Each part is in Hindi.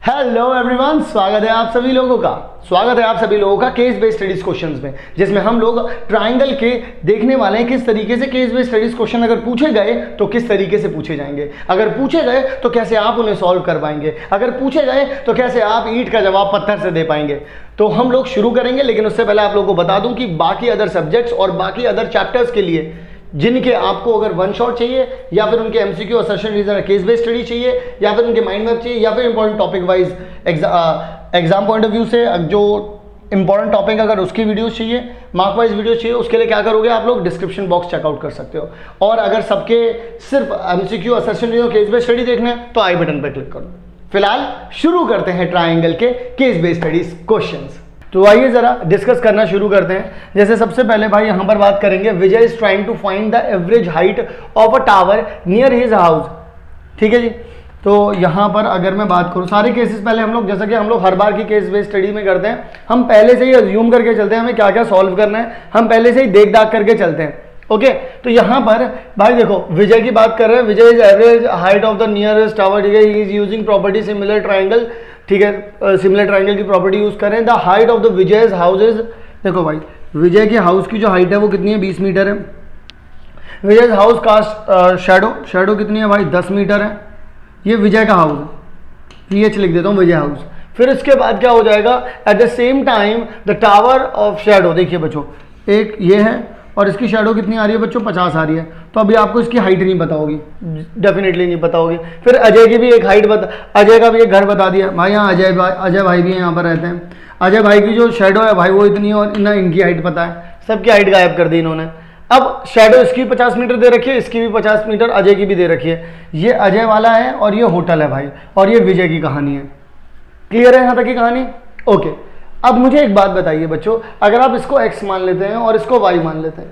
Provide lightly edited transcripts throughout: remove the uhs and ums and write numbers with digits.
हेलो एवरीवन, स्वागत है आप सभी लोगों का केस बेस्ड स्टडीज क्वेश्चंस में, जिसमें हम लोग ट्राइंगल के देखने वाले हैं किस तरीके से केस बेस्ड स्टडीज क्वेश्चन अगर पूछे गए तो किस तरीके से पूछे जाएंगे, अगर पूछे गए तो कैसे आप उन्हें सॉल्व कर पाएंगे, अगर पूछे गए तो कैसे आप ईंट का जवाब पत्थर से दे पाएंगे। तो हम लोग शुरू करेंगे, लेकिन उससे पहले आप लोगों को बता दूं कि बाकी अदर सब्जेक्ट्स और बाकी अदर चैप्टर्स के लिए जिनके आपको अगर वन शॉट चाहिए या फिर उनके MCQ assertion reason case based study चाहिए या फिर उनके माइंड मैप चाहिए या फिर important topic wise exam point of view से जो इंपॉर्टेंट टॉपिक अगर उसकी वीडियोस चाहिए, मार्क वाइज वीडियो चाहिए, उसके लिए क्या करोगे आप लोग डिस्क्रिप्शन बॉक्स चेकआउट कर सकते हो। और अगर सबके सिर्फ MCQ assertion reason case based study देखना है तो आई बटन पर क्लिक करो। फिलहाल शुरू करते हैं ट्राइंगल के केस बेस्ड स्टडीज क्वेश्चंस। तो आइए जरा डिस्कस करना शुरू करते हैं। जैसे सबसे पहले भाई यहां पर बात करेंगे, Vijay is trying to find the average height of a tower near his house. ठीक है जी। तो यहां पर अगर मैं बात करूं, सारे केसेस पहले हम लोग, जैसा कि हम लोग हर बार की केस बेस्ड स्टडी में करते हैं, हम पहले से ही अज्यूम करके चलते हैं हमें क्या क्या सॉल्व करना है, हम पहले से ही देख दाख करके चलते हैं। ओके तो यहां पर भाई देखो, विजय की बात कर रहे हैं, Vijay is average height of the nearest tower. ठीक है, he is using property similar triangle. ठीक है, सिमिलर ट्राइंगल की प्रॉपर्टी यूज करें। The height of the Vijay's house is, देखो भाई विजय के हाउस की जो हाइट है वो कितनी है, 20 मीटर है। विजय's हाउस कास्ट शैडो कितनी है भाई, 10 मीटर है। ये विजय का हाउस है, पीएच लिख देता हूँ, विजय हाउस। फिर इसके बाद क्या हो जाएगा, at the same time the tower of shadow, देखिए बच्चों एक ये है और इसकी शैडो कितनी आ रही है बच्चों, 50 आ रही है। तो अभी आपको इसकी हाइट नहीं पता होगी, डेफिनेटली नहीं पता होगी। फिर अजय की भी एक हाइट बता, अजय का भी एक घर बता दिया भाई, यहाँ अजय भाई भी यहाँ पर रहते हैं। अजय भाई की जो शैडो है भाई वो इतनी है और ना इनकी हाइट पता है, सबकी हाइट गायब कर दी इन्होंने। अब शैडो इसकी 50 मीटर दे रखी है, इसकी भी 50 मीटर, अजय की भी दे रखी है। ये अजय वाला है और ये होटल है भाई, और ये विजय की कहानी है। क्लियर है यहाँ तक की कहानी? ओके। अब मुझे एक बात बताइए बच्चों, अगर आप इसको x मान लेते हैं और इसको y मान लेते हैं,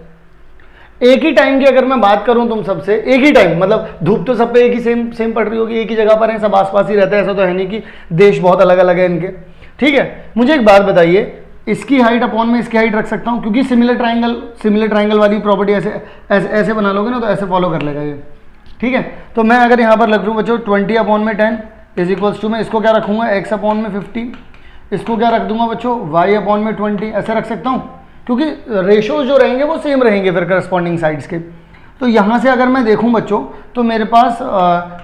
एक ही टाइम की अगर मैं बात करूं तुम सबसे, एक ही टाइम मतलब धूप तो सब पे एक ही सेम पड़ रही होगी, एक ही जगह पर है, सब आसपास ही रहते हैं, ऐसा तो है नहीं कि देश बहुत अलग अलग है इनके। ठीक है, मुझे एक बात बताइए, इसकी हाइट अपॉन में इसकी हाइट रख सकता हूं, क्योंकि सिमिलर ट्राइंगल वाली प्रॉपर्टी ऐसे बना लोगे ना तो ऐसे फॉलो कर लेगा ये। ठीक है, तो मैं अगर यहाँ पर लग लूँ बच्चों 20 अपॉन में 10 इज इक्वल्स टू, मैं इसको क्या रखूँगा x अपॉन में 50, इसको क्या रख दूंगा बच्चों y अपॉन में 20, ऐसे रख सकता हूँ, क्योंकि रेशोज जो रहेंगे वो सेम रहेंगे फिर करस्पॉन्डिंग साइड्स के। तो यहाँ से अगर मैं देखूँ बच्चों तो मेरे पास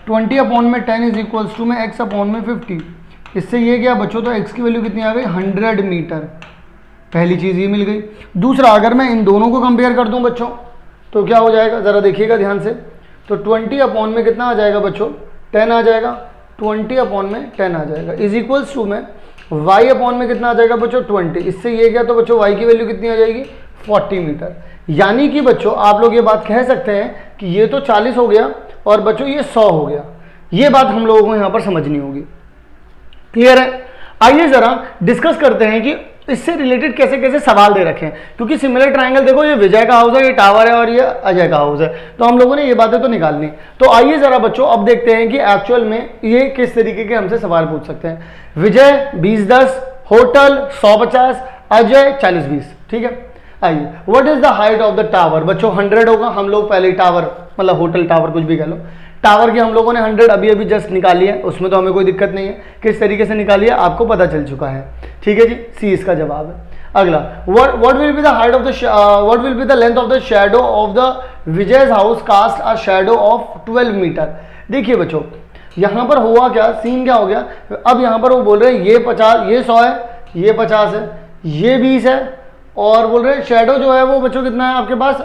20 अपॉन में 10 इज इक्वल्स टू में x अपॉन में 50। इससे ये क्या बच्चों, तो x की वैल्यू कितनी आ गई, 100 मीटर। पहली चीज़ ये मिल गई। दूसरा, अगर मैं इन दोनों को कंपेयर कर दूँ बच्चों तो क्या हो जाएगा, ज़रा देखिएगा ध्यान से। तो 20 अपॉन में कितना आ जाएगा बच्चों, 10 आ जाएगा। 20 अपॉन में 10 आ जाएगा इज इक्वल्स टू में y अपॉन में कितना आ जाएगा बच्चों, 20। इससे ये क्या, तो बच्चों y की वैल्यू कितनी आ जाएगी, 40 मीटर। यानी कि बच्चों आप लोग ये बात कह सकते हैं कि ये तो 40 हो गया और बच्चों ये 100 हो गया। ये बात हम लोगों को यहाँ पर समझनी होगी। क्लियर है? आइए जरा डिस्कस करते हैं कि इससे रिलेटेड कैसे कैसे सवाल दे रखे हैं, क्योंकि सिमिलर ट्राइंगल देखो, ये विजय का हाउस है, ये टावर है और ये अजय का हाउस है, तो हम लोगों ने ये बातें तो निकालनी। तो आइए जरा बच्चों अब देखते हैं कि एक्चुअल में ये किस तरीके के हमसे सवाल पूछ सकते हैं। विजय 20-10, होटल 100-50, अजय 40-20। ठीक है, आइए what is the height of the tower, बच्चों 100 होगा। हम लोग पहले टावर मतलब होटल टावर कुछ भी कह लो, टावर की हम लोगों ने 100 अभी जस्ट निकाली है, उसमें तो हमें कोई दिक्कत नहीं है, किस तरीके से निकाली है आपको पता चल चुका है। ठीक है जी, सी इसका जवाब है। अगला, what will be the height of the what will be the length of the shadow of the Vijay's house cast a shadow of 12 metre. देखिए बच्चों यहाँ पर हुआ क्या, सीन क्या हो गया, अब यहाँ पर वो बोल रहे हैं ये 50, ये 100 है, ये 50 है, ये 20 है, और बोल रहे हैं शैडो जो है वो बच्चों कितना है आपके पास,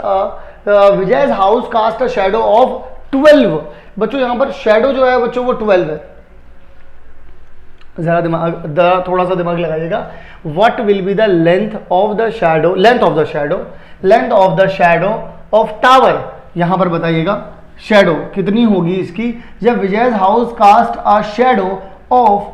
Vijay's house cast a shadow of 12। बच्चों यहाँ पर शैडो जो है बच्चों वो 12 है। जरा थोड़ा सा दिमाग लगाइएगा। What will be the length of the shadow of tower, यहाँ पर बताइएगा शैडो कितनी होगी इसकी जब Vijay's house cast a shadow of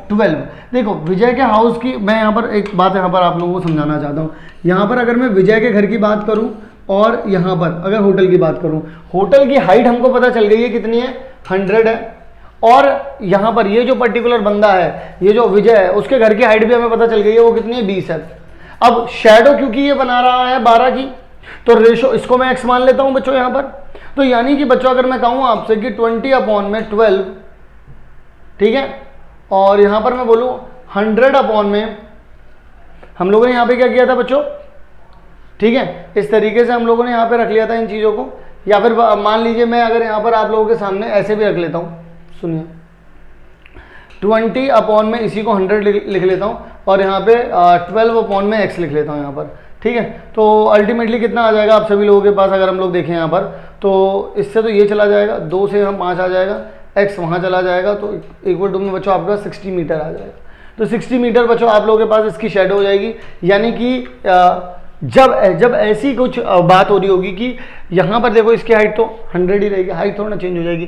12। देखो विजय के हाउस की, मैं यहाँ पर एक बात यहाँ पर आप लोगों को समझाना चाहता हूँ। यहाँ पर अगर मैं विजय के घर की बात करूँ और यहाँ पर अगर होटल की बात करूँ, होटल की हाइट हमको पता चल गई है कितनी है, 100 है। और यहाँ पर ये जो पर्टिकुलर बंदा है, ये जो विजय है, उसके घर की हाइट भी हमें पता चल गई है, वो कितनी है, 20 है। अब शैडो क्योंकि ये बना रहा है 12 की, तो रेशो इसको मैं x मान लेता हूँ बच्चों यहाँ पर। तो यानी कि बच्चों अगर मैं कहूँ आपसे कि 20 अपॉन में 12, ठीक है, और यहाँ पर मैं बोलूँ 100 अपॉन में, हम लोगों ने यहाँ पे क्या किया था बच्चों, ठीक है, इस तरीके से हम लोगों ने यहाँ पे रख लिया था इन चीज़ों को। या फिर मान लीजिए मैं अगर यहाँ पर आप लोगों के सामने ऐसे भी रख लेता हूँ, सुनिए 20 अपॉन में इसी को 100 लिख लेता हूँ और यहाँ पे 12 अपॉन में x लिख लेता हूँ यहाँ पर, ठीक है। तो अल्टीमेटली कितना आ जाएगा आप सभी लोगों के पास, अगर हम लोग देखें यहाँ पर तो इससे तो ये चला जाएगा, 2 से हम 5 आ जाएगा, x वहाँ चला जाएगा, तो इक्वल टू में बच्चों आपके पास 60 मीटर आ जाएगा। तो 60 मीटर बच्चों आप लोगों के पास इसकी शेडो हो जाएगी। यानी कि जब ऐसी कुछ बात हो रही होगी कि यहाँ पर देखो इसकी हाइट तो 100 ही रहेगी, हाइट थोड़ा ना चेंज हो जाएगी,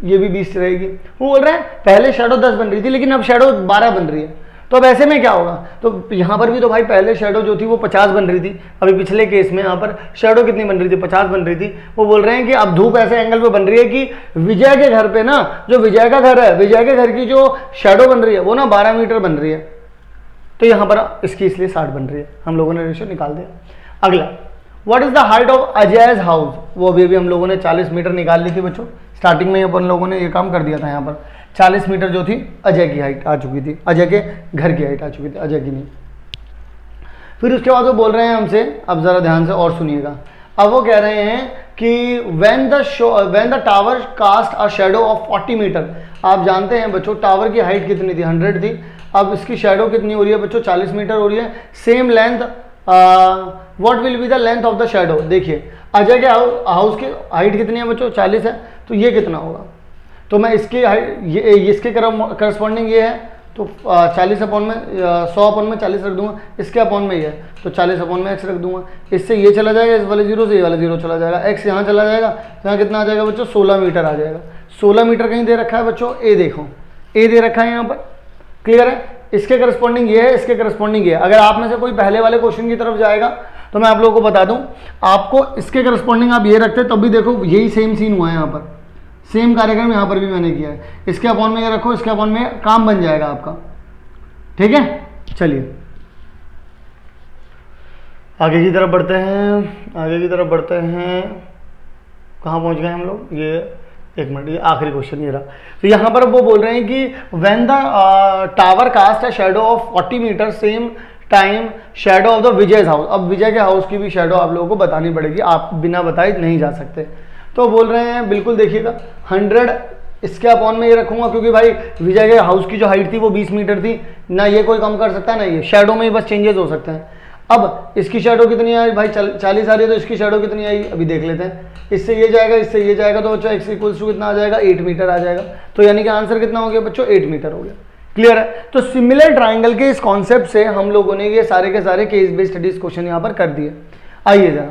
ये भी 20 रहेगी। वो बोल रहे हैं पहले शेडो 10 बन रही थी लेकिन अब शेडो 12 बन रही है, तो अब ऐसे में क्या होगा। तो यहाँ पर भी तो भाई पहले शेडो जो थी वो 50 बन रही थी, अभी पिछले केस में यहाँ पर शेडो कितनी बन रही थी, 50 बन रही थी। वो बोल रहे हैं कि अब धूप ऐसे एंगल पे बन रही है कि विजय के घर पे ना, जो विजय का घर है, विजय के घर की जो शेडो बन रही है वो ना 12 मीटर बन रही है, तो यहाँ पर इसकी इसलिए 60 बन रही है। हम लोगों ने रेशियो निकाल दिया। अगला, what is the height of Ajay's house, वो अभी हम लोगों ने 40 मीटर निकाल ली थी बच्चों, स्टार्टिंग में अपन लोगों ने ये काम कर दिया था। यहाँ पर 40 मीटर जो थी अजय की हाइट आ चुकी थी, अजय के घर की हाइट आ चुकी थी, अजय की नहीं। फिर उसके बाद वो बोल रहे हैं हमसे, अब जरा ध्यान से और सुनिएगा, अब वो कह रहे हैं कि when the tower cast a shadow of 40 metre, आप जानते हैं बच्चों टावर की हाइट कितनी थी, 100 थी, अब इसकी शेडो कितनी हो रही है बच्चों, 40 मीटर हो रही है। Same length, what will be the length of the shadow, देखिए अजय के हाउस की हाइट कितनी है बच्चों, 40 है, तो ये कितना होगा, तो मैं इसके ये इसके करस्पॉन्डिंग ये है, तो 40 अपॉन में 100 अपॉन में 40 रख दूंगा, इसके अपॉन में ये है तो 40 अपॉन में x रख दूंगा, इससे ये चला जाएगा, इस वाले 0 से ये वाला 0 चला जाएगा, x यहाँ चला जाएगा, तो यहाँ कितना आ जाएगा बच्चों, 16 मीटर आ जाएगा। 16 मीटर कहीं दे रखा है बच्चों, ए देखो, ए दे रखा है यहाँ पर, क्लियर है। इसके करस्पॉन्डिंग ये है, इसके करस्पॉन्डिंग ये है। अगर आप में से कोई पहले वाले क्वेश्चन की तरफ जाएगा तो मैं आप लोगों को बता दूं, आपको इसके करस्पॉन्डिंग आप ये रखते तब भी देखो यही सेम सीन हुआ है, यहाँ पर सेम कार्यक्रम यहाँ पर भी मैंने किया है। इसके अपॉन में ये रखो, इसके अपॉन में काम बन जाएगा आपका, ठीक है। चलिए आगे की तरफ बढ़ते हैं, आगे की तरफ बढ़ते हैं, कहाँ पहुँच गए हम लोग, ये एक मिनट, ये आखिरी क्वेश्चन ये रहा। तो यहाँ पर वो बोल रहे हैं कि when the tower cast a shadow of 40 metre same time shadow of the Vijay's house, अब विजय के हाउस की भी शेडो आप लोगों को बतानी पड़ेगी, आप बिना बताए नहीं जा सकते। तो बोल रहे हैं बिल्कुल देखिएगा 100 इसके अपॉन में ये रखूंगा, क्योंकि भाई विजय के हाउस की जो हाइट थी वो 20 मीटर थी ना, ये कोई कम कर सकता है ना, ये शेडो में ही बस चेंजेस हो सकते हैं। अब इसकी शेडो कितनी आई भाई, 40 आ रही है, तो इसकी शेडो कितनी आई अभी देख लेते हैं। इससे ये जाएगा, इससे ये जाएगा, तो बच्चों x इक्वल्स टू कितना आ जाएगा, 8 मीटर आ जाएगा। तो यानी कि आंसर कितना हो गया बच्चों, 8 मीटर हो गया। क्लियर है। तो सिमिलर ट्राइंगल के इस कॉन्सेप्ट से हम लोगों ने ये सारे के सारे केस बेस्ड स्टडीज क्वेश्चन यहाँ पर कर दिए। आइए जरा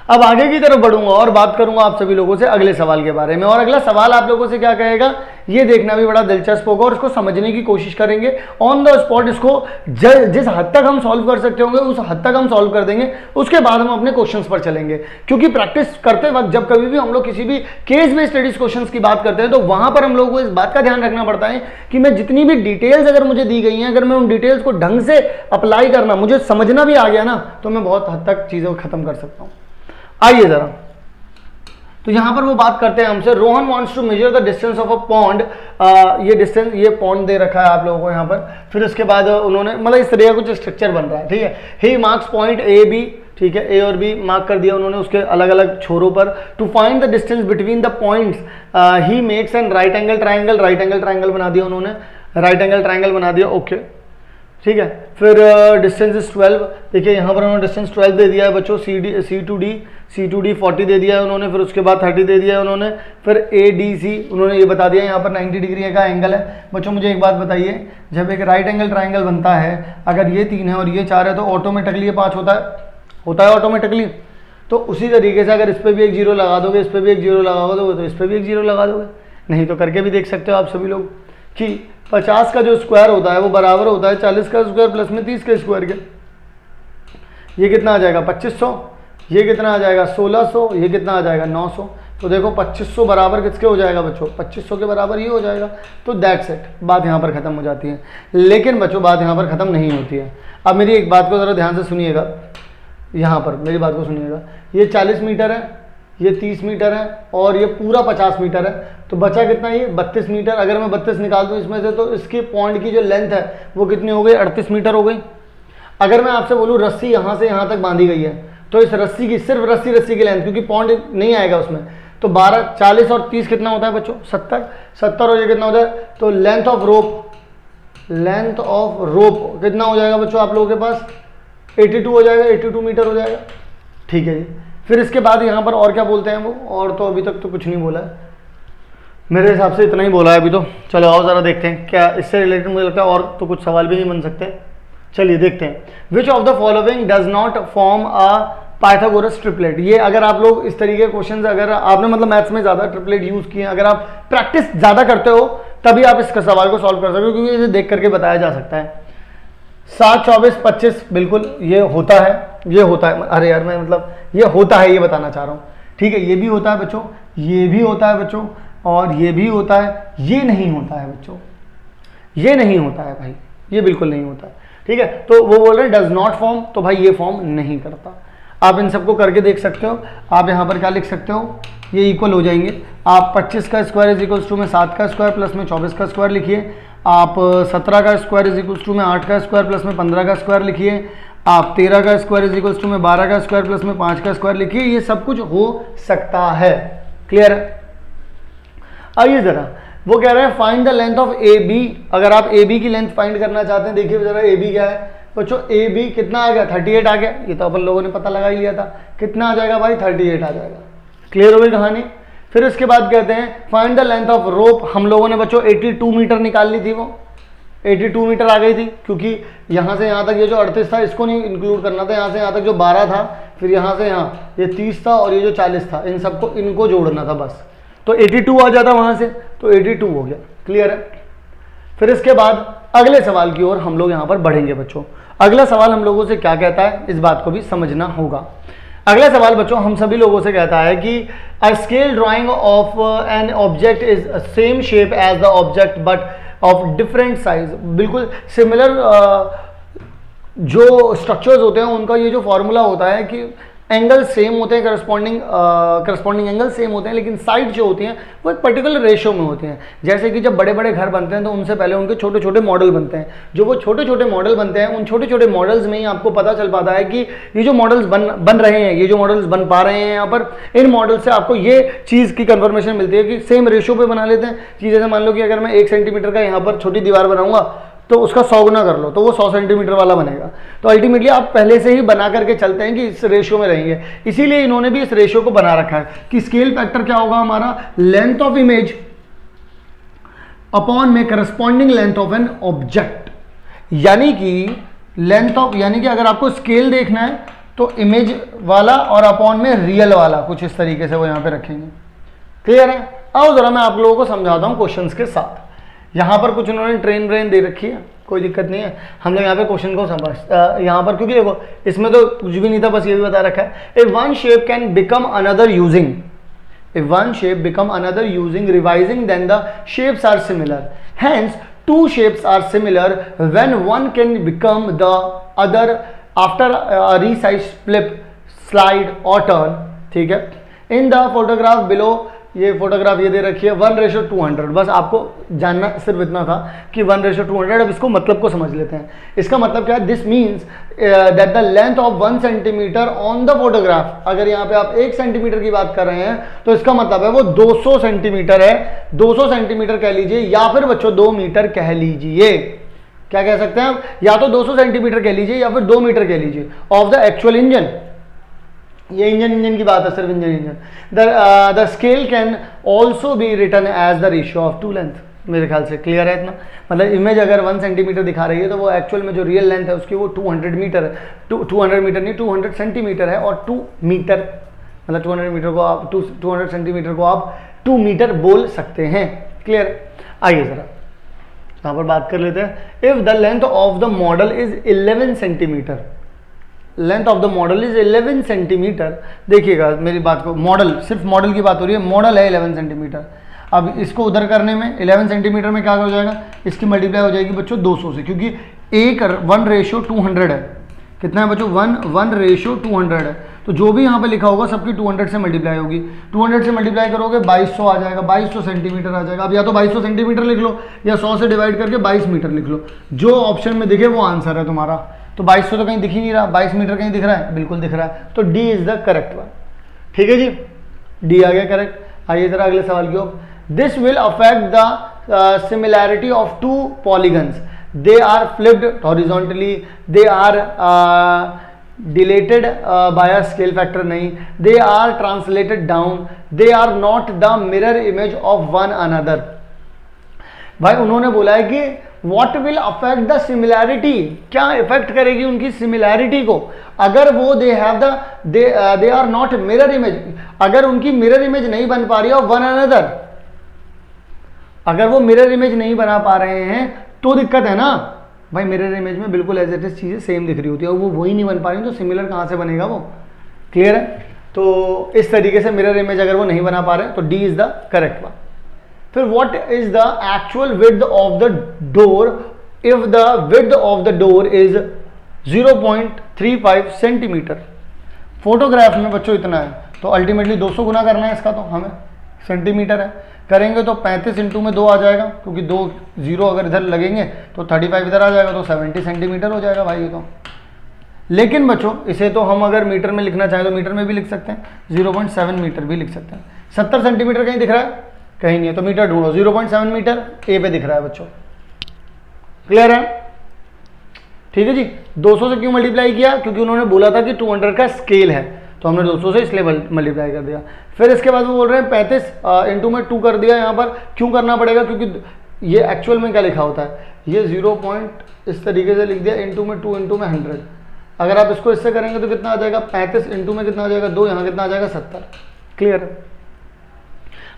अब आगे की तरफ बढ़ूंगा और बात करूंगा आप सभी लोगों से अगले सवाल के बारे में। और अगला सवाल आप लोगों से क्या कहेगा, ये देखना भी बड़ा दिलचस्प होगा और इसको समझने की कोशिश करेंगे ऑन द स्पॉट। इसको जिस हद तक हम सॉल्व कर सकते होंगे उस हद तक हम सॉल्व कर देंगे, उसके बाद हम अपने क्वेश्चंस पर चलेंगे। क्योंकि प्रैक्टिस करते वक्त जब कभी भी हम लोग किसी भी केस बेस्ड स्टडीज क्वेश्चंस की बात करते हैं तो वहां पर हम लोग को इस बात का ध्यान रखना पड़ता है कि मैं जितनी भी डिटेल्स अगर मुझे दी गई हैं, अगर मैं उन डिटेल्स को ढंग से अप्लाई करना, मुझे समझना भी आ गया ना, तो मैं बहुत हद तक चीज़ों को खत्म कर सकता हूँ। आइए जरा, तो यहां पर वो बात करते हैं हमसे, Rohan wants to measure the distance of a pond. ये डिस्टेंस, ये पॉन्ड दे रखा है आप लोगों को यहाँ पर। फिर उसके बाद उन्होंने मतलब इस तरह का कुछ स्ट्रक्चर बन रहा है, ठीक है। ही मार्क्स पॉइंट ए बी, ठीक है, ए और बी मार्क कर दिया उन्होंने उसके अलग अलग छोरों पर। To find the distance between the points he makes an right angle triangle, right angle triangle बना दिया उन्होंने, राइट एंगल ट्राइंगल बना दिया, ओके, ठीक है। फिर डिस्टेंस इज 12, देखिए यहाँ पर उन्होंने डिस्टेंस 12 दे दिया है बच्चों। सी टू डी 40 दे दिया है उन्होंने, फिर उसके बाद 30 दे दिया है उन्होंने। फिर ए डी सी उन्होंने ये बता दिया यहाँ पर 90 डिग्री का एंगल है। बच्चों मुझे एक बात बताइए, जब एक राइट एंगल ट्राइंगल बनता है, अगर ये 3 है और ये 4 है तो ऑटोमेटिकली ये 5 होता है ऑटोमेटिकली। तो उसी तरीके से अगर इस पर भी एक 0 लगा दोगे, इस पर भी एक 0 लगा दोगे, तो इस पर भी एक 0 लगा दोगे। नहीं तो करके भी देख सकते हो आप सभी लोग कि 50 का जो स्क्वायर होता है वो बराबर होता है 40 का स्क्वायर प्लस में 30 के स्क्वायर के। ये कितना आ जाएगा 2500, ये कितना आ जाएगा 1600, ये कितना आ जाएगा 900। तो देखो 2500 बराबर किसके हो जाएगा बच्चों, 2500 के बराबर ये हो जाएगा। तो दैट्स इट, बात यहाँ पर ख़त्म हो जाती है। लेकिन बच्चों बात यहाँ पर ख़त्म नहीं होती है। अब मेरी एक बात को ज़रा ध्यान से सुनिएगा, यहाँ पर मेरी बात को सुनिएगा। ये 40 मीटर है, ये 30 मीटर है और ये पूरा 50 मीटर है, तो बचा कितना ये 32 मीटर। अगर मैं 32 निकाल दूँ इसमें से तो इसके पॉइंट की जो लेंथ है वो कितनी हो गई 38 मीटर हो गई। अगर मैं आपसे बोलूँ रस्सी यहाँ से यहाँ तक बांधी गई है तो इस रस्सी की सिर्फ रस्सी की लेंथ, क्योंकि पॉइंट नहीं आएगा उसमें, तो 12 40 और 30 कितना होता है बच्चों 70 और ये कितना होता है, तो लेंथ ऑफ रोप कितना हो जाएगा बच्चों आप लोगों के पास 82 हो जाएगा, 82 मीटर हो जाएगा। ठीक है जी। फिर इसके बाद यहाँ पर और क्या बोलते हैं वो, और तो अभी तक तो कुछ नहीं बोला है मेरे हिसाब से, इतना ही बोला है अभी तो। चलो आओ ज़रा देखते हैं क्या इससे रिलेटेड, मुझे लगता है और तो कुछ सवाल भी नहीं बन सकते। चलिए देखते हैं। Which of the following does not form a Pythagoras triplet. ये अगर आप लोग इस तरीके के क्वेश्चन, अगर आपने मतलब मैथ्स में ज़्यादा ट्रिपलेट यूज़ किए, अगर आप प्रैक्टिस ज़्यादा करते हो तभी आप इसका सवाल को सॉल्व कर सकते हो, क्योंकि इसे देख करके बताया जा सकता है। 7 24 25 बिल्कुल ये होता है, अरे यार मैं मतलब ये होता है ये बताना चाह रहा हूँ। ठीक है, ये भी होता है बच्चों, ये भी होता है बच्चों, और ये भी होता है। ये नहीं होता है बच्चों, ये नहीं होता है भाई, ये बिल्कुल नहीं होता है। ठीक है, तो वो बोल रहे हैं डज नॉट फॉर्म, तो भाई ये फॉर्म नहीं करता। आप इन सबको करके देख सकते हो। आप यहाँ पर क्या लिख सकते हो, ये इक्वल हो जाएंगे। आप 25 का स्क्वायर इज इक्वल्स टू में 7 का स्क्वायर प्लस में 24 का स्क्वायर लिखिए। आप 17 का स्क्वायर इज इक्वल्स टू में 8 का स्क्वायर प्लस में 15 का स्क्वायर लिखिए। आप 13 का स्क्वायर इज इक्वल्स टू में 12 का स्क्वायर प्लस में 5 का स्क्वायर लिखिए। ये सब कुछ हो सकता है। क्लियर है? आइए जरा, वो कह रहे हैं find the length of A B. अगर आप ए बी की लेंथ फाइंड करना चाहते हैं, देखिए जरा ए बी क्या है बच्चों। ए बी कितना आ गया 38 आ गया, ये तो अपन लोगों ने पता लगा ही लिया था। कितना आ जाएगा भाई 38 आ जाएगा। क्लियर हो गई कहानी। फिर इसके बाद कहते हैं find the length of rope. हम लोगों ने बच्चों 82 मीटर निकाल ली थी, वो 82 मीटर आ गई थी, क्योंकि यहाँ से यहाँ तक ये जो 38 था इसको नहीं इंक्लूड करना था, यहाँ से यहाँ तक जो 12 था, फिर यहाँ से यहाँ ये 30 था और ये जो 40 था, इन सबको इनको जोड़ना था बस, तो 82 आ जाता वहाँ से, तो 82 हो गया। क्लियर है? फिर इसके बाद अगले सवाल की ओर हम लोग यहाँ पर बढ़ेंगे बच्चों। अगला सवाल हम लोगों से क्या कहता है, इस बात को भी समझना होगा। अगला सवाल बच्चों हम सभी लोगों से कहता है कि a scale drawing of an object is same shape as the object but of different size. बिल्कुल सिमिलर जो स्ट्रक्चर्स होते हैं उनका ये जो फॉर्मूला होता है कि एंगल सेम होते हैं, करस्पॉन्डिंग एंगल सेम होते हैं, लेकिन साइड जो होती हैं वो एक पर्टिकुलर रेशियो में होती हैं। जैसे कि जब बड़े बड़े घर बनते हैं तो उनसे पहले उनके छोटे छोटे मॉडल बनते हैं। जो वो छोटे छोटे मॉडल बनते हैं, उन छोटे छोटे मॉडल्स में ही आपको पता चल पाता है कि ये जो मॉडल्स बन रहे हैं, ये जो मॉडल्स बन पा रहे हैं यहाँ पर, इन मॉडल से आपको ये चीज़ की कन्फर्मेशन मिलती है कि सेम रेशियो पे बना लेते हैं। कि जैसे मान लो कि अगर मैं 1 सेंटीमीटर का यहाँ पर छोटी दीवार बनाऊंगा तो उसका 100 गुना कर लो तो वो 100 सेंटीमीटर वाला बनेगा। तो अल्टीमेटली आप पहले से ही बना करके चलते हैं कि इस रेशियो में रहेंगे, इसीलिए इन्होंने भी इस रेशियो को बना रखा है कि स्केल फैक्टर क्या होगा हमारा, लेंथ ऑफ इमेज अपॉन में corresponding length of an object. यानी कि अगर आपको स्केल देखना है तो इमेज वाला और अपॉन में रियल वाला, कुछ इस तरीके से वो यहाँ पे रखेंगे। क्लियर है? आओ जरा मैं आप लोगों को समझाता हूँ क्वेश्चंस के साथ। यहाँ पर कुछ उन्होंने ट्रेन दे रखी है, कोई दिक्कत नहीं है, हम लोग यहाँ पे क्वेश्चन को समझ यहाँ पर, क्योंकि देखो इसमें तो कुछ भी नहीं था, बस ये भी बता रखा है if one shape can become another using revising then the shapes are similar, hence two shapes are similar when one can become the other after resize, flip, slide और टर्न। ठीक है, इन द फोटोग्राफ बिलो, ये फोटोग्राफ ये दे रखी है 1:200। बस आपको जानना सिर्फ इतना था कि 1:200। अब इसको मतलब को समझ लेते हैं। इसका मतलब क्या है, this means that the length of 1 centimetre on the photograph, अगर यहाँ पे आप 1 सेंटीमीटर की बात कर रहे हैं तो इसका मतलब है वो 200 सेंटीमीटर है। 200 सेंटीमीटर कह लीजिए या फिर बच्चों 2 मीटर कह लीजिए। क्या कह सकते हैं आप, या तो 200 सेंटीमीटर कह लीजिए या फिर 2 मीटर कह लीजिए ऑफ द एक्चुअल इंजन। ये इंजन की बात है, सिर्फ engine. The scale can also be written as the ratio of two length. मेरे ख्याल से क्लियर है इतना। मतलब इमेज अगर 1 सेंटीमीटर दिखा रही है तो वो एक्चुअल में जो रियल लेंथ है उसकी वो 200 मीटर है। 200 मीटर नहीं, 200 सेंटीमीटर है। और 2 मीटर मतलब 200 मीटर को आप 200 सेंटीमीटर को आप 2 मीटर बोल सकते हैं। क्लियर? आइए जरा यहाँ पर बात कर लेते हैं। If the length of the model is 11 centimetre, length of the model is 11 centimetre. देखिएगा मेरी बात को, मॉडल, सिर्फ मॉडल की बात हो रही है, मॉडल है 11 सेंटीमीटर। अब इसको उधर करने में 11 सेंटीमीटर में क्या हो जाएगा, इसकी मल्टीप्लाई हो जाएगी बच्चों 200 से, क्योंकि 1:200 है। कितना है बच्चों, 1:200 है। तो जो भी यहाँ पे लिखा होगा सबकी 200 से मल्टीप्लाई होगी। 200 से मल्टीप्लाई करोगे 2200 आ जाएगा, 2200 सेंटीमीटर आ जाएगा। अब या तो 2200 सेंटीमीटर लिख लो या 100 से डिवाइड करके 22 मीटर लिख लो, जो ऑप्शन में दिखे वो आंसर है तुम्हारा। तो 2200 तो कहीं दिख ही नहीं रहा, 22 मीटर कहीं दिख रहा है, बिल्कुल दिख रहा है, तो D is the correct one. ठीक है जी, डी आ गया करेक्ट। आइए जरा अगले सवाल की ओर। This will affect the similarity of two polygons, they are flipped horizontally, they are dilated by a scale factor नहीं, they are translated down, they are not the mirror image of one another. भाई उन्होंने बोला है कि what will affect the similarity, क्या इफेक्ट करेगी उनकी सिमिलैरिटी को, अगर वो they have the they are not mirror image, अगर उनकी मिरर इमेज नहीं बन पा रही है ऑफ वन अनदर, अगर वो मिरर इमेज नहीं बना पा रहे हैं तो दिक्कत है ना भाई। मिरर इमेज में बिल्कुल एज इट इज चीजें सेम दिख रही होती है और वो वही नहीं बन पा रही तो सिमिलर कहां से बनेगा वो, क्लियर है। तो इस तरीके से मिरर इमेज अगर वो नहीं बना पा रहे तो D is the correct one. फिर what is the actual width of the door if the width of the door is 0.35 centimetre. Photograph में बच्चों इतना है तो अल्टीमेटली 200 गुना करना है इसका, तो हमें सेंटीमीटर है, करेंगे तो 35 इंटू में 2 आ जाएगा, क्योंकि 2 जीरो अगर इधर लगेंगे तो 35 इधर आ जाएगा, तो 70 सेंटीमीटर हो जाएगा भाई ये तो। लेकिन बच्चों इसे तो हम अगर मीटर में लिखना चाहें तो मीटर में भी लिख सकते हैं, 0.7 मीटर भी लिख सकते हैं। 70 सेंटीमीटर कहीं दिख रहा है, कहीं नहीं है, तो मीटर ढूंढो। 0.7 मीटर ए पे दिख रहा है बच्चों, क्लियर है। ठीक है जी, 200 से क्यों मल्टीप्लाई किया, क्योंकि उन्होंने बोला था कि 200 का स्केल है, तो हमने 200 से इसलिए मल्टीप्लाई कर दिया। फिर इसके बाद वो बोल रहे हैं 35 इंटू में 2 कर दिया। यहाँ पर क्यों करना पड़ेगा, क्योंकि ये एक्चुअल में क्या लिखा होता है, ये 0 पॉइंट इस तरीके से लिख दिया, इंटू में 2 इंटू में 100। अगर आप इसको इससे करेंगे तो कितना आ जाएगा, 35 इंटू में कितना आ जाएगा 2, यहाँ कितना आ जाएगा 70, क्लियर।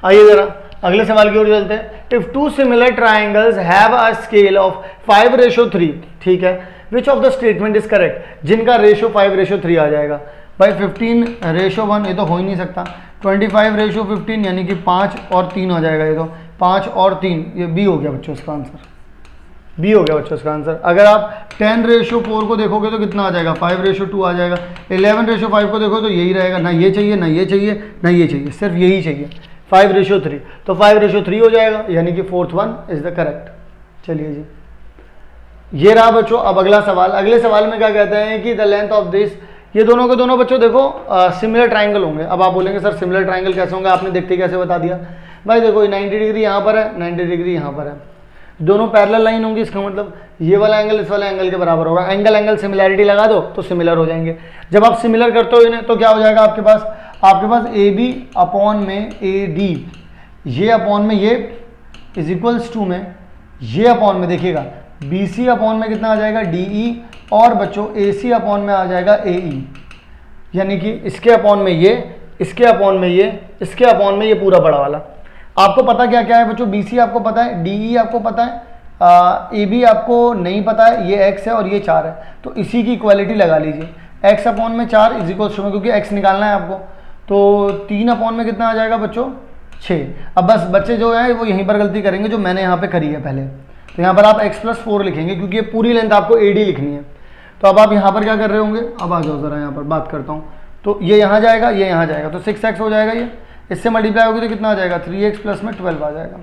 आइए जरा अगले सवाल की ओर चलते हैं। If two similar triangles have a scale of 5:3, ठीक है, which of the statement is correct, जिनका रेशियो 5:3 आ जाएगा। भाई 15:1 ये तो हो ही नहीं सकता, 25:15 यानी कि 5 और 3 आ जाएगा, ये तो 5 और 3, ये बी हो गया बच्चों इसका आंसर, बी हो गया बच्चों इसका आंसर। अगर आप 10:4 को देखोगे तो कितना आ जाएगा, 5:2 आ जाएगा। 11:5 को देखो तो यही रहेगा, ना ये चाहिए ना ये चाहिए ना ये चाहिए, सिर्फ यही चाहिए, 5:3, तो 5:3 हो जाएगा, यानी कि 4th one is the correct. चलिए जी, ये रहा बच्चों। अब अगला सवाल, अगले सवाल में क्या कहते हैं कि द लेंथ ऑफ दिस, ये दोनों के दोनों बच्चों देखो सिमिलर ट्राइंगल होंगे। अब आप बोलेंगे सर सिमिलर ट्राइंगल कैसे होंगे, आपने देखते कैसे बता दिया। भाई देखो 90 डिग्री यहाँ पर है, 90 डिग्री यहाँ पर है, दोनों पैरेलल लाइन होंगी, इसका मतलब ये वाला एंगल इस वाले एंगल के बराबर होगा। एंगल सिमिलैरिटी लगा दो तो सिमिलर हो जाएंगे। जब आप सिमिलर करते हो इन्हें तो क्या हो जाएगा आपके पास ए बी अपॉन में ए डी, ये अपॉन में ये इज इक्वल्स टू में ये अपॉन में देखिएगा बी सी अपॉन में कितना आ जाएगा डी ई, और बच्चों ए सी अपॉन में आ जाएगा ए ई, यानी कि इसके अपॉन में ये, इसके अपॉन में ये, इसके अपॉन में ये पूरा बड़ा वाला। आपको पता क्या क्या है बच्चों, बी सी आपको पता है, डी ई आपको पता है, ए बी आपको नहीं पता है, ये एक्स है और ये 4 है, तो इसी की इक्वालिटी लगा लीजिए। एक्स अपॉन में 4 इज इक्वल्स टू में, क्योंकि एक्स निकालना है आपको, तो 3 अपॉन में कितना आ जाएगा बच्चों 6। अब बस बच्चे जो है वो यहीं पर गलती करेंगे जो मैंने यहाँ पे करी है पहले, तो यहाँ पर आप x+4 लिखेंगे क्योंकि ये पूरी लेंथ आपको AD लिखनी है। तो अब आप यहाँ पर क्या कर रहे होंगे, अब आ जाओ ज़रा यहाँ पर बात करता हूँ, तो ये यहाँ जाएगा ये यहाँ जाएगा, तो 6x हो जाएगा, ये इससे मल्टीप्लाई होगी तो कितना आ जाएगा 3x प्लस में 12 आ जाएगा।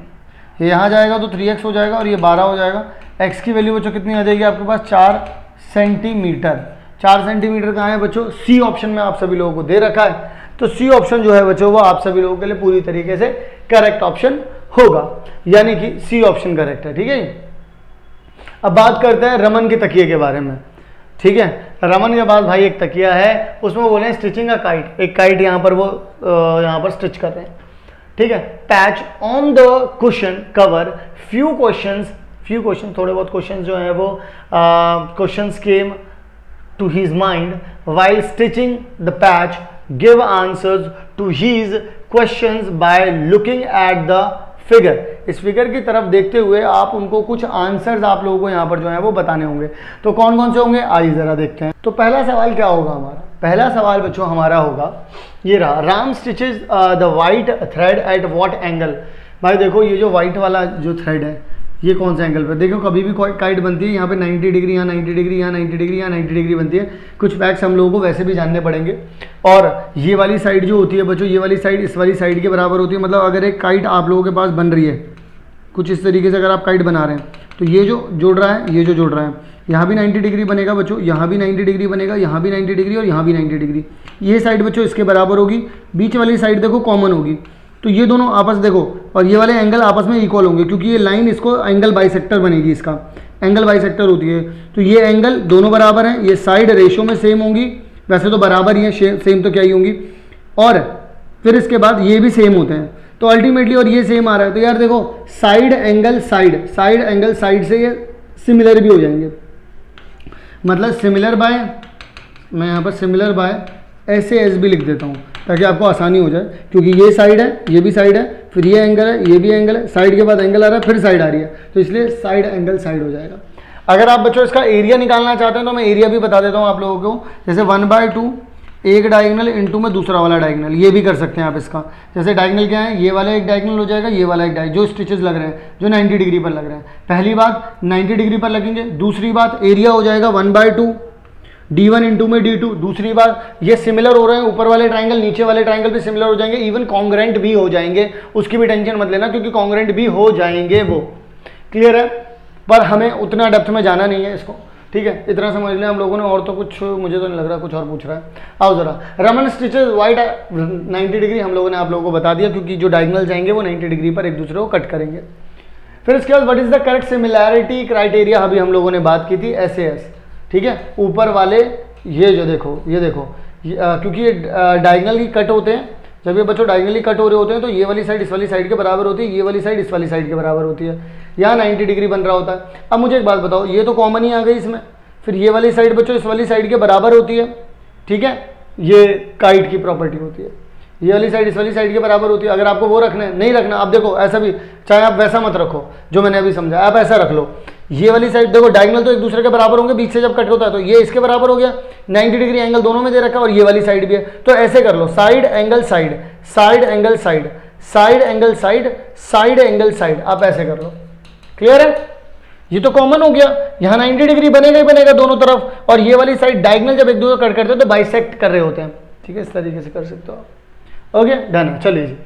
ये यहाँ जाएगा तो 3x हो जाएगा और ये 12 हो जाएगा। x की वैल्यू बच्चों कितनी आ जाएगी आपके पास 4 सेंटीमीटर। 4 सेंटीमीटर कहाँ है बच्चों, सी ऑप्शन में आप सभी लोगों को दे रखा है, तो सी ऑप्शन जो है बच्चों वो आप सभी लोगों के लिए पूरी तरीके से करेक्ट ऑप्शन होगा, यानी कि सी ऑप्शन करेक्ट है। ठीक है, अब बात करते हैं रमन के तकिए के बारे में। ठीक है, रमन के पास भाई एक तकिया है, उसमें बोले हैं स्टिचिंग अ काइट, एक काइट यहाँ पर वो यहाँ पर स्टिच कर रहे हैं। ठीक है, patch on the question cover few question, थोड़े बहुत क्वेश्चन जो है वो questions came to his mind while stitching the patch, give answers to his questions by looking at the figure। इस फिगर की तरफ देखते हुए आप उनको कुछ आंसर्स आप लोगों को यहाँ पर जो है वो बताने होंगे। तो कौन कौन से होंगे आइए जरा देखते हैं। तो पहला सवाल क्या होगा हमारा, पहला सवाल बच्चों हमारा होगा ये रहा, Ram stitches the white thread at what angle. भाई देखो ये जो वाइट वाला जो थ्रेड है ये कौन सा एंगल पे, देखो कभी भी काइट बनती है यहाँ पे 90 डिग्री, यहाँ 90 डिग्री, यहाँ 90 डिग्री, यहाँ 90 डिग्री बनती है। कुछ फैक्ट्स हम लोगों को वैसे भी जानने पड़ेंगे। और ये वाली साइड जो होती है बच्चों, ये वाली साइड इस वाली साइड के बराबर होती है। मतलब अगर एक काइट आप लोगों के पास बन रही है कुछ इस तरीके से, अगर आप काइट बना रहे हैं तो ये जो जुड़ रहा है, ये जो जुड़ रहा है, यहाँ भी 90 डिग्री बनेगा बच्चों, यहाँ भी 90 डिग्री बनेगा, यहाँ भी 90 डिग्री और यहाँ भी 90 डिग्री। ये साइड बच्चों इसके बराबर होगी, बीच वाली साइड देखो कॉमन होगी, तो ये दोनों आपस देखो, और ये वाले एंगल आपस में इक्वल होंगे क्योंकि ये लाइन इसको एंगल बाइसेक्टर बनेगी, इसका एंगल बाइसेक्टर होती है। तो ये एंगल दोनों बराबर हैं, ये साइड रेशो में सेम होंगी, वैसे तो बराबर ही है, सेम तो क्या ही होंगी, और फिर इसके बाद ये भी सेम होते हैं। तो अल्टीमेटली और ये सेम आ रहा है, तो यार देखो साइड एंगल साइड से ये सिमिलर भी हो जाएंगे। मतलब सिमिलर बाय, मैं यहाँ पर सिमिलर बाय SAS भी लिख देता हूँ ताकि आपको आसानी हो जाए, क्योंकि ये साइड है, ये भी साइड है, फिर ये एंगल है, ये भी एंगल है, साइड के बाद एंगल आ रहा है, फिर साइड आ रही है, तो इसलिए साइड एंगल साइड हो जाएगा। अगर आप बच्चों इसका एरिया निकालना चाहते हैं तो मैं एरिया भी बता देता हूँ आप लोगों को। जैसे 1/2 एक डायगनल इंटू में दूसरा वाला डायगनल, ये भी कर सकते हैं आप इसका। जैसे डायगनल क्या है, ये वाला एक डायगनल हो जाएगा, ये वाला एक जो स्टिचेस लग रहे हैं जो 90 डिग्री पर लग रहे हैं, पहली बात 90 डिग्री पर लगेंगे। दूसरी बात एरिया हो जाएगा 1/2 D1 इंटू में D2। दूसरी बात ये सिमिलर हो रहे हैं, ऊपर वाले ट्राइंगल नीचे वाले ट्राइंगल भी सिमिलर हो जाएंगे, इवन कॉन्ग्रेंट भी हो जाएंगे, उसकी भी टेंशन मत लेना क्योंकि कॉन्ग्रेंट भी हो जाएंगे वो। क्लियर है, पर हमें उतना डेप्थ में जाना नहीं है इसको, ठीक है, इतना समझ लें हम लोगों ने। और तो कुछ मुझे तो नहीं लग रहा कुछ और पूछ रहा है। आओ जरा, रमन स्टिचेस वाइड 90 डिग्री हम लोगों ने आप लोगों को बता दिया क्योंकि जो डायगनल जाएंगे वो 90 डिग्री पर एक दूसरे को कट करेंगे। फिर इसके बाद what is the correct similarity criteria, अभी हम लोगों ने बात की थी SAS, ठीक है। ऊपर वाले ये जो देखो, ये देखो, क्योंकि ये डायगनली कट होते हैं, जब ये बच्चों डायगनली कट हो रहे होते हैं तो ये वाली साइड इस वाली साइड के बराबर होती है, ये वाली साइड इस वाली साइड के बराबर होती है, यहाँ 90 डिग्री बन रहा होता है। अब मुझे एक बात बताओ, ये तो कॉमन ही आ गई इसमें, फिर ये वाली साइड बच्चों इस वाली साइड के बराबर होती है, ठीक है, ये काइट की प्रॉपर्टी होती है, ये वाली साइड इस वाली साइड के बराबर होती है। अगर आपको वो रखना है, नहीं रखना, आप देखो ऐसा भी, चाहे आप वैसा मत रखो जो मैंने अभी समझा, आप ऐसा रख लो, ये वाली साइड देखो डायगोनल तो एक दूसरे के बराबर होंगे, बीच से जब कट होता है तो ये इसके बराबर हो गया, 90 डिग्री एंगल दोनों में दे रखा है और ये वाली साइड भी है, तो ऐसे कर लो, side angle side, side angle side, side angle side, side angle side, आप ऐसे कर लो। क्लियर है, ये तो कॉमन हो गया, यहाँ 90 डिग्री बनेगा ही बनेगा दोनों तरफ, और ये वाली साइड डायगोनल जब एक दूसरे कट करते हैं तो बाइसेक्ट कर रहे होते हैं, ठीक है, इस तरीके से कर सकते हो आप। ओके डन है, चलिए जी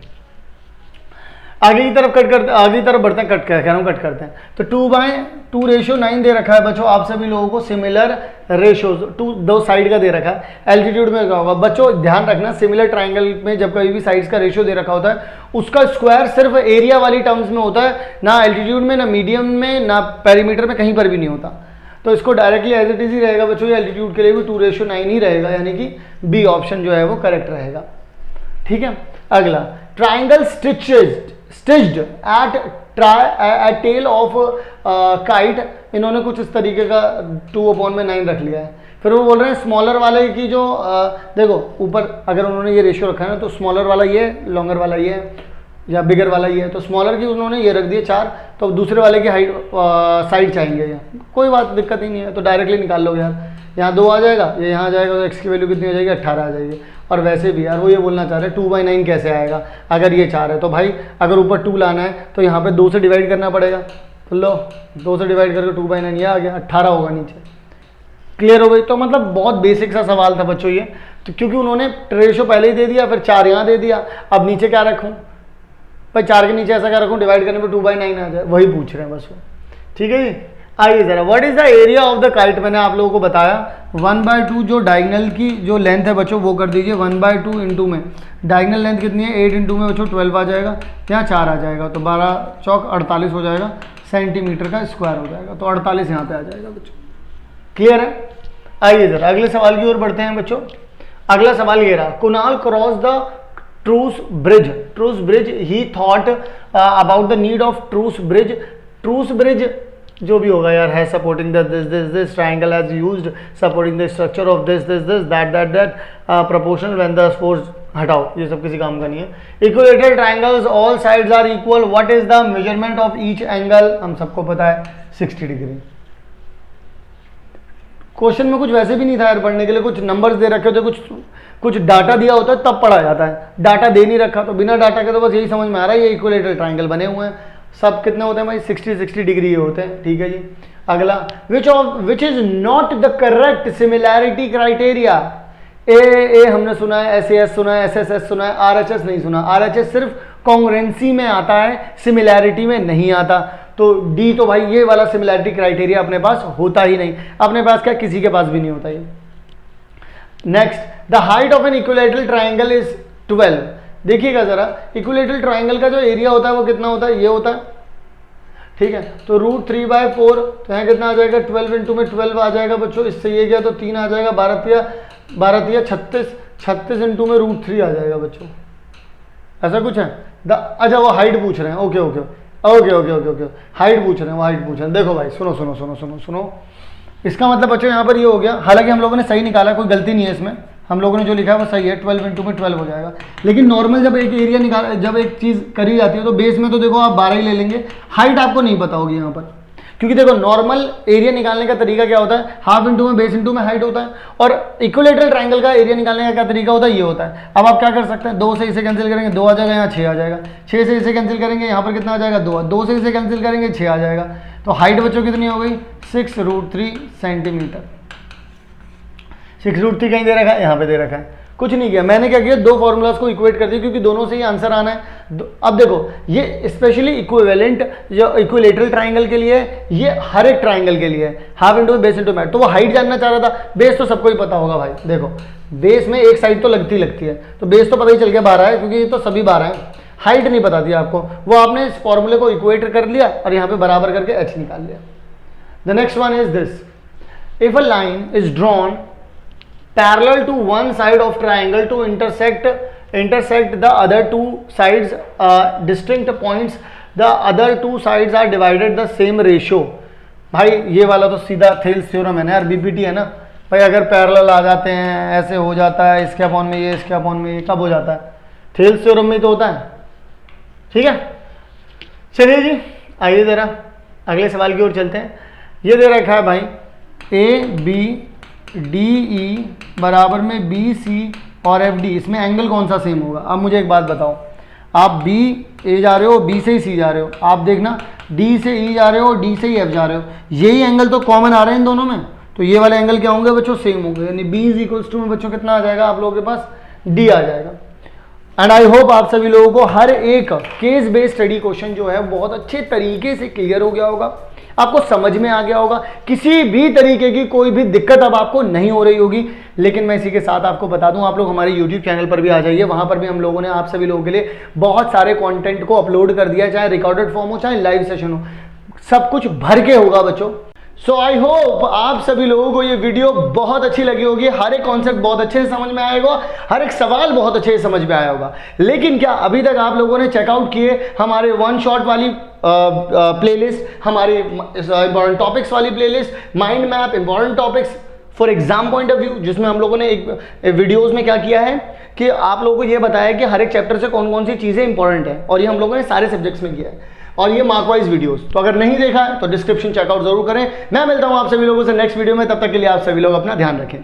आगे की तरफ कट करते, आगे की तरफ बढ़ते हैं, कट करते हैं। तो 2/2 रेशियो 9 दे रखा है बच्चों आप सभी लोगों को, सिमिलर रेशियोज दो साइड का दे रखा है। एल्टीट्यूड में क्या होगा बच्चों, ध्यान रखना, सिमिलर ट्राइंगल में जब कभी भी साइड्स का रेशियो दे रखा होता है उसका स्क्वायर सिर्फ एरिया वाली टर्म्स में होता है, ना एल्टीट्यूड में, ना मीडियम में, ना पेरीमीटर में, कहीं पर भी नहीं होता। तो इसको डायरेक्टली एज इट इज ही रहेगा बच्चों, एल्टीट्यूड के लिए भी 2/9 ही रहेगा, यानी कि बी ऑप्शन जो है वो करेक्ट रहेगा। ठीक है, अगला triangle stitched eight tell of kite, इन्होंने कुछ इस तरीके का 2/9 रख लिया है। फिर वो बोल रहे हैं स्मॉलर वाले की जो देखो ऊपर अगर उन्होंने ये रेशियो रखा है ना, तो स्मॉलर वाला ये, लॉन्गर वाला ये या बिगर वाला ये है, तो स्मॉलर की उन्होंने ये रख दिए 4, तो दूसरे वाले की हाइट साइड चाहेंगे ये, कोई बात दिक्कत ही नहीं है, तो डायरेक्टली निकाल लो यार, यहाँ 2 आ जाएगा, ये यहाँ आ जाएगा, तो x की वैल्यू कितनी हो जाएगी 18 आ जाएगी। और वैसे भी यार वो ये बोलना चाह रहे हैं 2/9 कैसे आएगा, अगर ये 4 है तो भाई अगर ऊपर 2 लाना है तो यहाँ पे 2 से डिवाइड करना पड़ेगा, तो लो 2 से डिवाइड करके 2/9 ये आ गया, 18 होगा नीचे। क्लियर हो गई, तो मतलब बहुत बेसिक सा सवाल था बच्चों ये, तो क्योंकि उन्होंने रेशो पहले ही दे दिया, फिर 4 यहाँ दे दिया, अब नीचे क्या रखूँ भाई, 4 के नीचे ऐसा क्या रखूँ डिवाइड करने पर 2/9 आ जाए, वही पूछ रहे हैं बस वो। ठीक है जी, आइए जरा, what is the area of the kite, मैंने आप लोगों को बताया 1/2 जो डायगनल की जो लेंथ है बच्चों वो कर दीजिए 1/2 इंटू में डायगनल लेंथ कितनी है 8 इंटू में बच्चों 12 आ जाएगा, यहाँ 4 आ जाएगा, तो 12 चौक 48 हो जाएगा, सेंटीमीटर का स्क्वायर हो जाएगा, तो 48 यहाँ पे आ जाएगा बच्चों। क्लियर है, आइए जरा अगले सवाल की ओर बढ़ते हैं बच्चों। अगला सवाल ये रहा, Kunal cross the truss bridge he thought about the need of truss bridge जो भी होगा यार है supporting this triangle has used supporting the structure of this that proportional when the force, हटाओ ये सब किसी काम का नहीं है। Equilateral triangles all sides are equal, what is the measurement of each angle, हम सबको पता है 60 डिग्री। क्वेश्चन में कुछ वैसे भी नहीं था यार पढ़ने के लिए, कुछ नंबर्स दे रखे होते, कुछ डाटा दिया होता है तब पढ़ा जाता है, डाटा दे नहीं रखा, तो बिना डाटा के तो बस यही समझ में आ रहा है ये इक्विलेटरल ट्राइंगल बने हुए हैं, सब कितने होते हैं भाई, 60 डिग्री होते हैं, ठीक है जी। अगला, which is not the correct similarity criteria. ए हमने सुना है, SAS सुना है, SSS सुना है, RHS नहीं सुना। RHS सिर्फ कॉन्ग्रुएंसी में आता है, सिमिलैरिटी में नहीं आता। तो डी तो भाई ये वाला सिमिलैरिटी क्राइटेरिया अपने पास होता ही नहीं, अपने पास क्या किसी के पास भी नहीं होता ये। Next, the height of an equilateral triangle is 12। देखिएगा जरा, इक्विलैटरल ट्राइंगल का जो एरिया होता है वो कितना होता है, ये होता है, ठीक है। तो √3/4, तो यहाँ कितना आ जाएगा, 12 इंटू में 12 आ जाएगा बच्चों, इससे ये गया तो 3 आ जाएगा, 12 36 इंटू में √3 आ जाएगा बच्चों, ऐसा कुछ है। अच्छा वो हाइट पूछ रहे हैं, okay okay okay okay okay okay height पूछ रहे हैं, वो हाइट पूछ रहे हैं। देखो भाई सुनो सुनो सुनो सुनो सुनो, इसका मतलब बच्चों यहाँ पर ये हो गया, हालांकि हम लोगों ने सही निकाला, कोई गलती नहीं है इसमें, हम लोगों ने जो लिखा है वो सही है, 12 इंटू में 12 हो जाएगा। लेकिन नॉर्मल जब एक एरिया निकाल, जब एक चीज़ करी जाती है तो बेस में तो देखो आप 12 ही ले लेंगे, हाइट आपको नहीं पता होगी यहाँ पर, क्योंकि देखो नॉर्मल एरिया निकालने का तरीका क्या होता है, हाफ इंटू में बेस इंटू में हाइट होता है, और इक्विलैटरल ट्राइंगल का एरिया निकालने का क्या तरीका होता है, ये होता है। अब आप क्या कर सकते हैं, 2 से इसे कैंसिल करेंगे, 2 आ जाएगा, यहाँ 6 आ जाएगा, 6 से इसे कैंसिल करेंगे, यहाँ पर कितना आ जाएगा, 2 से इसे कैंसिल करेंगे, 6 आ जाएगा। तो हाइट बच्चों कितनी हो गई, 6√3 सेंटीमीटर। 6√3 कहीं दे रखा है, यहाँ पे दे रखा है, कुछ नहीं किया मैंने, क्या किया, 2 फॉर्मूलाज को इक्वेट कर दिया, क्योंकि दोनों से ही आंसर आना है। अब देखो ये स्पेशली इक्विवेलेंट जो इक्विलेटरल ट्राइंगल के लिए, ये हर एक ट्राइंगल के लिए है, हाफ इंटू बेस इंटू मैट। तो वो हाइट जानना चाह रहा था, बेस तो सबको ही पता होगा भाई, देखो बेस में एक साइड तो लगती है, तो बेस तो पता ही चल गया 12 है, क्योंकि ये तो सभी 12 है। हाइट नहीं बता दिया आपको, वो आपने इस फॉर्मूले को इक्वेट कर लिया और यहाँ पे बराबर करके h निकाल लिया। The next one is this, if a line is drawn parallel to one side of triangle to intersect the other two sides distinct points, the other two sides are divided the same ratio। भाई ये वाला तो सीधा थेल्स थ्योरम है ना यार, बीपीटी है ना भाई, अगर पैरेलल आ जाते हैं ऐसे हो जाता है, इसके अपॉन में ये, इसके अपॉन में ये, कब हो जाता है, थेल्स थ्योरम में तो होता है, ठीक है। चलिए जी आइए जरा अगले सवाल की ओर चलते हैं। ये दे रखा है भाई, ABDE बराबर में BC और FD, इसमें एंगल कौन सा सेम होगा। अब मुझे एक बात बताओ, आप BA जा रहे हो, B से ही C जा रहे हो, आप देखना D से E जा रहे हो, D से ही F जा रहे हो, यही एंगल तो कॉमन आ रहे हैं इन दोनों में, तो ये वाले एंगल क्या होंगे बच्चों, सेम होंगे, यानी B इज में बच्चों कितना आ जाएगा आप लोगों के पास, D आ जाएगा। एंड आई होप आप सभी लोगों को हर एक केस बेस्ड स्टडी क्वेश्चन जो है बहुत अच्छे तरीके से क्लियर हो गया होगा, आपको समझ में आ गया होगा, किसी भी तरीके की कोई भी दिक्कत अब आपको नहीं हो रही होगी। लेकिन मैं इसी के साथ आपको बता दूं, आप लोग हमारे YouTube चैनल पर भी आ जाइए, वहां पर भी हम लोगों ने आप सभी लोगों के लिए बहुत सारे कंटेंट को अपलोड कर दिया, चाहे रिकॉर्डेड फॉर्म हो चाहे लाइव सेशन हो, सब कुछ भर के होगा बच्चों। सो आई होप आप सभी लोगों को ये वीडियो बहुत अच्छी लगी होगी, हर एक कॉन्सेप्ट बहुत अच्छे से समझ में आया होगा, हर एक सवाल बहुत अच्छे से समझ में आया होगा। लेकिन क्या अभी तक आप लोगों ने चेकआउट किए हमारे वन शॉट वाली प्लेलिस्ट, हमारी इंपॉर्टेंट टॉपिक्स वाली playlist, mind map important topics for exam point of view, जिसमें हम लोगों ने एक वीडियोस में क्या किया है कि आप लोगों को ये बताया कि हर एक चैप्टर से कौन कौन सी चीज़ें इंपॉर्टेंट है, और ये हम लोगों ने सारे सब्जेक्ट्स में किया है, और ये मार्क वाइज वीडियोस। तो अगर नहीं देखा है तो डिस्क्रिप्शन चेकआउट जरूर करें। मैं मिलता हूं आप सभी लोगों से नेक्स्ट वीडियो में, तब तक के लिए आप सभी लोग अपना ध्यान रखें।